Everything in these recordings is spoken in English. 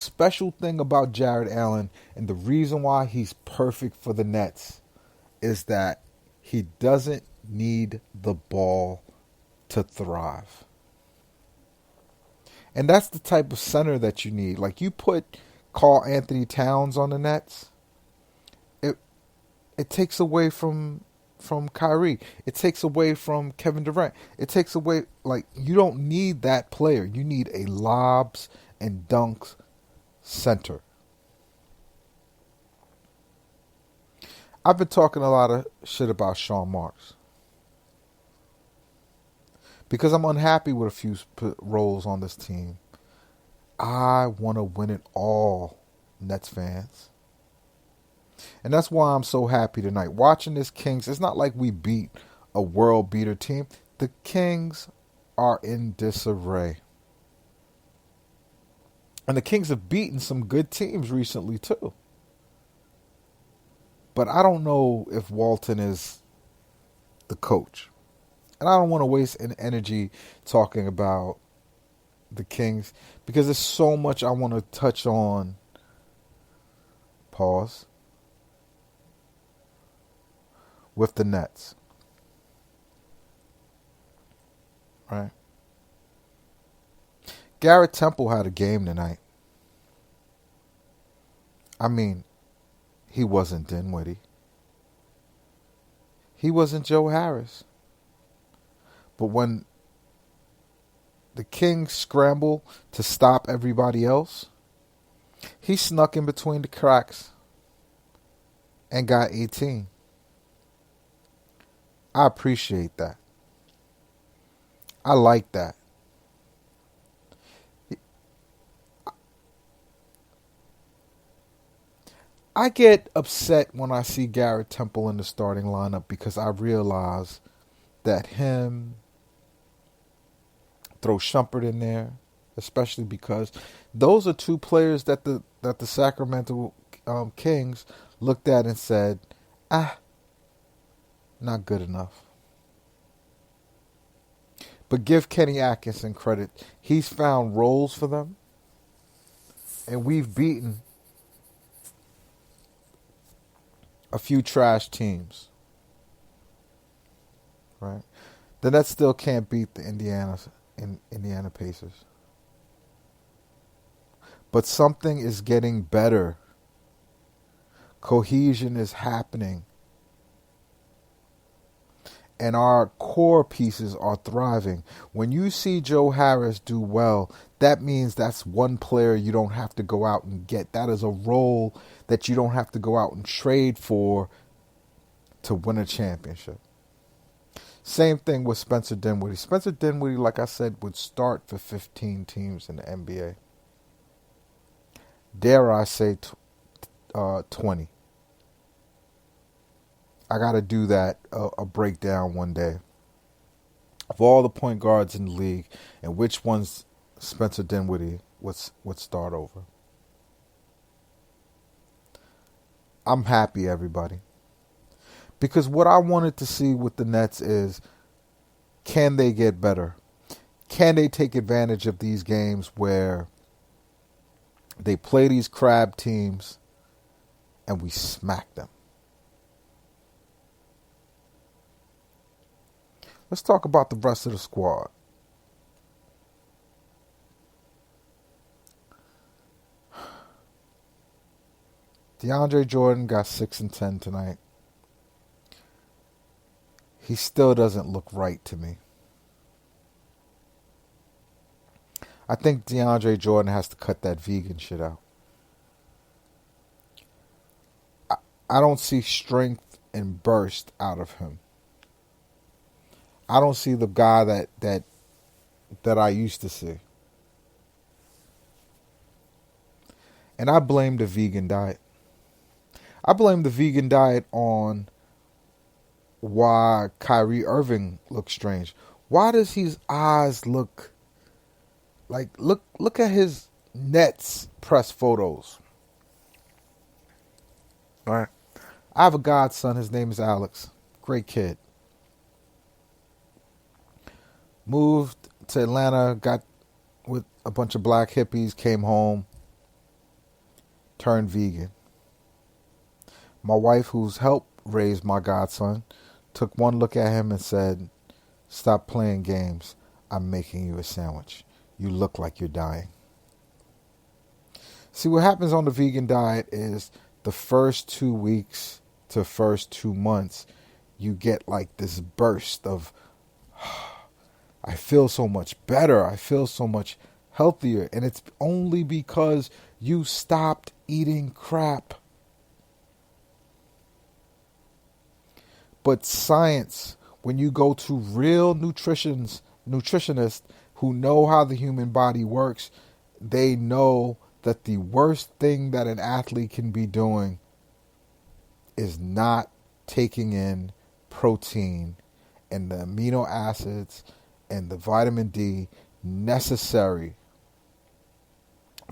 Special thing about Jarrett Allen and the reason why he's perfect for the Nets is that he doesn't need the ball to thrive. And that's the type of center that you need. Like you put Karl Anthony Towns on the Nets, it it takes away from Kyrie. It takes away from Kevin Durant. It takes away like you don't need that player. You need a lobs and dunks center. I've been talking a lot of shit about Sean Marks because I'm unhappy with a few roles on this team. I want to win it all, Nets fans. And that's why I'm so happy tonight. Watching this Kings, it's not like we beat a world beater team. The Kings are in disarray. And the Kings have beaten some good teams recently, too. But I don't know if Walton is the coach. And I don't want to waste any energy talking about the Kings because there's so much I want to touch on. Pause. With the Nets. Right? Garrett Temple had a game tonight. I mean, he wasn't Dinwiddie. He wasn't Joe Harris. But when the Kings scramble to stop everybody else, he snuck in between the cracks and got 18. I appreciate that. I like that. I get upset when I see Garrett Temple in the starting lineup because I realize that him, throw Shumpert in there, especially because those are two players that the Sacramento Kings looked at and said, not good enough. But give Kenny Atkinson credit. He's found roles for them. And we've beaten a few trash teams. Right? The Nets still can't beat the Indiana Pacers. But something is getting better. Cohesion is happening. And our core pieces are thriving. When you see Joe Harris do well, that means that's one player you don't have to go out and get. That is a role that you don't have to go out and trade for to win a championship. Same thing with Spencer Dinwiddie. Spencer Dinwiddie, like I said, would start for 15 teams in the NBA. Dare I say 20. I got to do that, a breakdown one day of all the point guards in the league and which ones Spencer Dinwiddie would start over. I'm happy, everybody. Because what I wanted to see with the Nets is, can they get better? Can they take advantage of these games where they play these crab teams and we smack them? Let's talk about the rest of the squad. DeAndre Jordan got 6 and 10 tonight. He still doesn't look right to me. I think DeAndre Jordan has to cut that vegan shit out. I don't see strength and burst out of him. I don't see the guy that I used to see. And I blame the vegan diet. I blame the vegan diet on why Kyrie Irving looks strange. Why does his eyes look like look at his Nets press photos? All right. I have a godson, his name is Alex. Great kid. Moved to Atlanta, got with a bunch of black hippies, came home. turned vegan. My wife, who's helped raise my godson, took one look at him and said, "Stop playing games. I'm making you a sandwich. You look like you're dying." See, what happens on the vegan diet is the first 2 weeks to first 2 months, you get like this burst of, I feel so much better. I feel so much healthier. And it's only because you stopped eating crap. But science, when you go to real nutritionists who know how the human body works, they know that the worst thing that an athlete can be doing is not taking in protein and the amino acids and the vitamin D necessary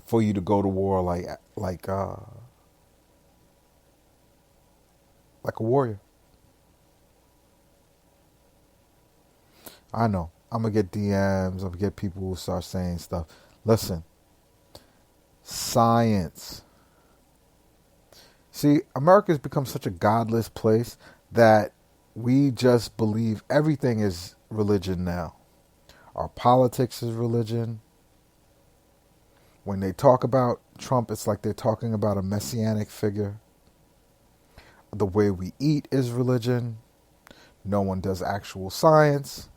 for you to go to war like a warrior. I know. I'm going to get DMs. I'm going to get people who start saying stuff. Listen. Science. See, America's become such a godless place that we just believe everything is religion now. Our politics is religion. When they talk about Trump, it's like they're talking about a messianic figure. The way we eat is religion. No one does actual science.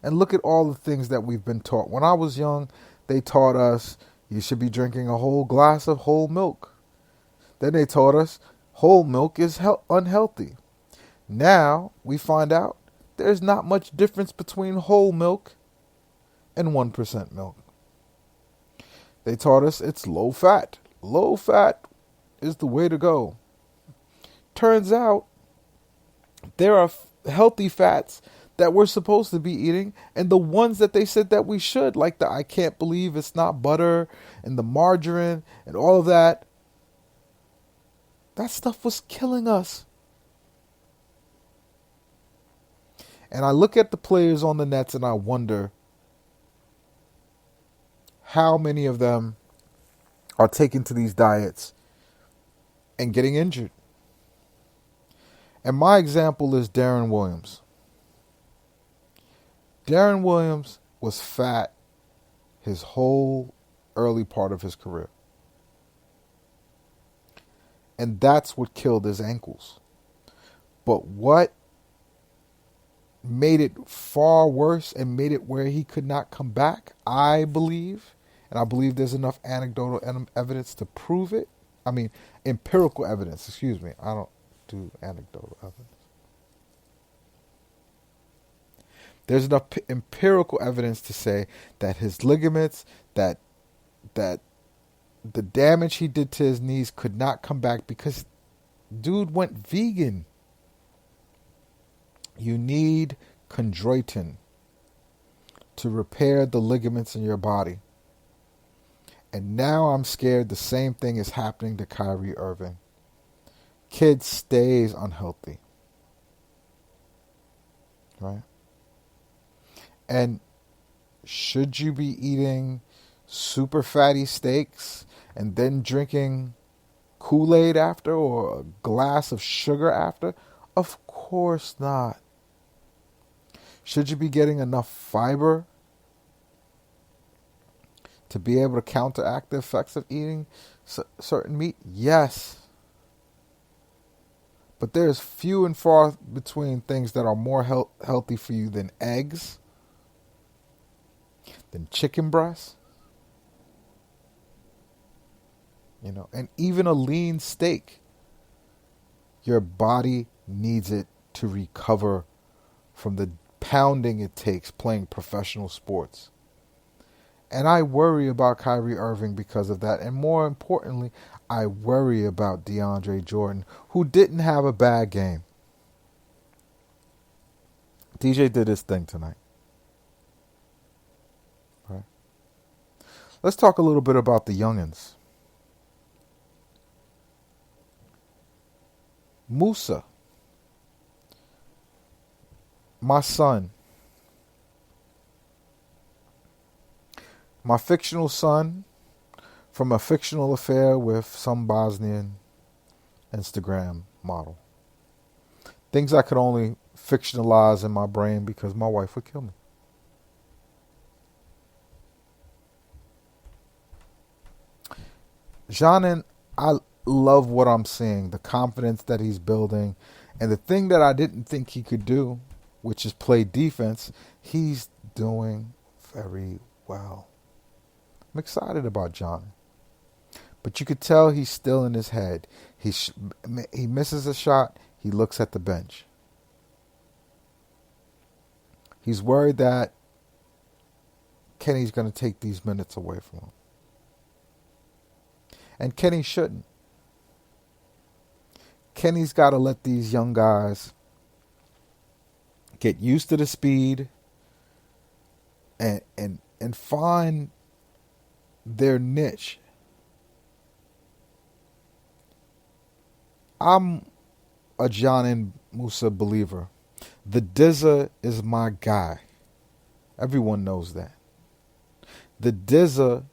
And look at all the things that we've been taught. When I was young, they taught us you should be drinking a whole glass of whole milk. Then they taught us whole milk is unhealthy. Now we find out there's not much difference between whole milk and 1% milk. They taught us it's low fat. Low fat is the way to go. Turns out there are healthy fats that we're supposed to be eating, and the ones that they said that we should, like the I can't believe it's not butter and the margarine and all of that, that stuff was killing us. And I look at the players on the Nets and I wonder how many of them are taking to these diets and getting injured. And my example is Darren Williams. Darren Williams was fat his whole early part of his career. And that's what killed his ankles. But what made it far worse and made it where he could not come back, I believe, and I believe there's enough anecdotal evidence to prove it. I mean, empirical evidence, excuse me. I don't do anecdotal evidence. There's enough empirical evidence to say that his ligaments, that the damage he did to his knees could not come back because dude went vegan. You need chondroitin to repair the ligaments in your body. And now I'm scared the same thing is happening to Kyrie Irving. Kid stays unhealthy. Right? And should you be eating super fatty steaks and then drinking Kool-Aid after or a glass of sugar after? Of course not. Should you be getting enough fiber to be able to counteract the effects of eating certain meat? Yes. But there's few and far between things that are more healthy for you than eggs, than chicken breast, and even a lean steak. Your body needs it to recover from the pounding it takes playing professional sports. And I worry about Kyrie Irving because of that. And more importantly, I worry about DeAndre Jordan, who didn't have a bad game. DJ did his thing tonight. Right? Let's talk a little bit about the youngins. Musa, my son, my fictional son from a fictional affair with some Bosnian Instagram model. Things I could only fictionalize in my brain because my wife would kill me. Janin, I love what I'm seeing, the confidence that he's building, and the thing that I didn't think he could do, which is play defense, he's doing very well. I'm excited about Janin. But you could tell he's still in his head. He misses a shot, he looks at the bench. He's worried that Kenny's going to take these minutes away from him. And Kenny shouldn't. Kenny's got to let these young guys get used to the speed and find their niche. I'm a Janin Musa believer. The Dizza is my guy. Everyone knows that. The Dizza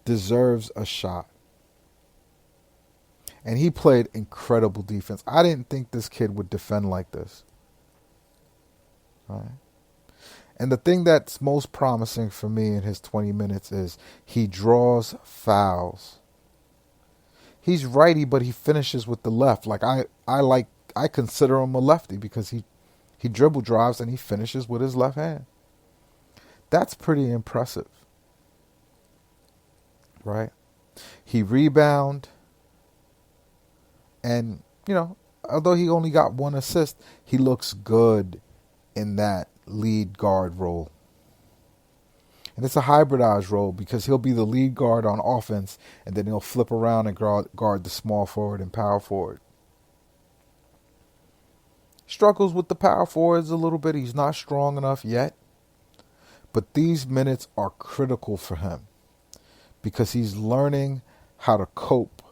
deserves a shot. And he played incredible defense. I didn't think this kid would defend like this. All right. And the thing that's most promising for me in his 20 minutes is he draws fouls. He's righty, but he finishes with the left. Like I consider him a lefty because he dribble drives and he finishes with his left hand. That's pretty impressive. Right? He rebound. And, although he only got one assist, he looks good in that lead guard role. And it's a hybridized role because he'll be the lead guard on offense and then he'll flip around and guard the small forward and power forward. Struggles with the power forwards a little bit. He's not strong enough yet. But these minutes are critical for him because he's learning how to cope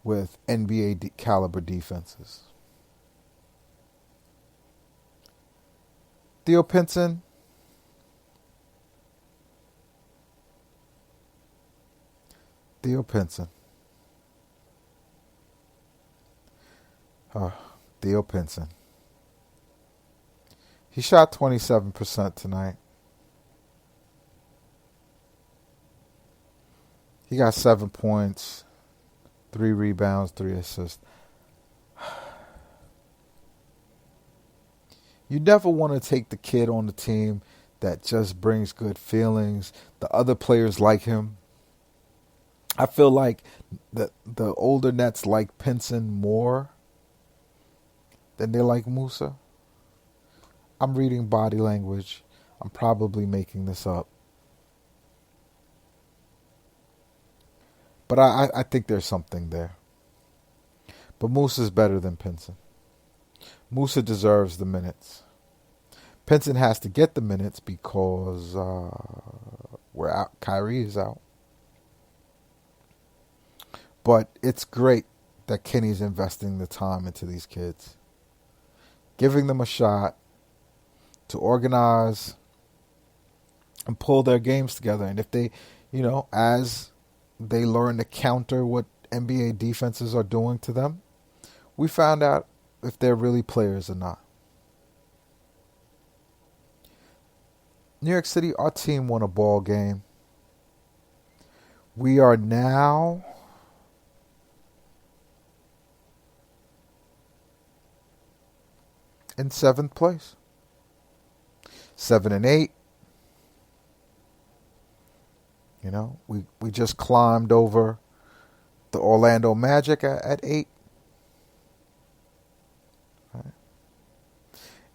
with NBA caliber defenses. Theo Pinson. Theo Pinson. He shot 27% tonight. He got 7 points, 3 rebounds, 3 assists. You never want to take the kid on the team that just brings good feelings. The other players like him. I feel like the older Nets like Pinson more than they like Musa. I'm reading body language. I'm probably making this up. But I think there's something there. But Musa's better than Pinson. Musa deserves the minutes. Pinson has to get the minutes because we're out. Kyrie is out. But it's great that Kenny's investing the time into these kids. Giving them a shot to organize and pull their games together. And if they, as they learn to counter what NBA defenses are doing to them, we found out if they're really players or not. New York City, our team won a ball game. We are now in 7th place. 7-8. We just climbed over the Orlando Magic at 8. Right.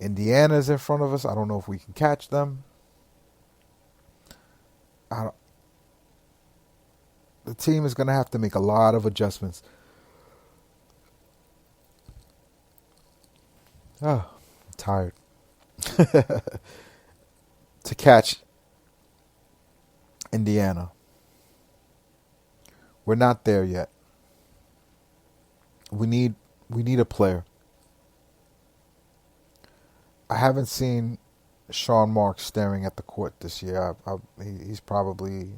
Indiana's in front of us. I don't know if we can catch them. The team is going to have to make a lot of adjustments. Oh, I'm tired. To catch Indiana. We're not there yet. We need a player. I haven't seen Sean Marks staring at the court this year. He's probably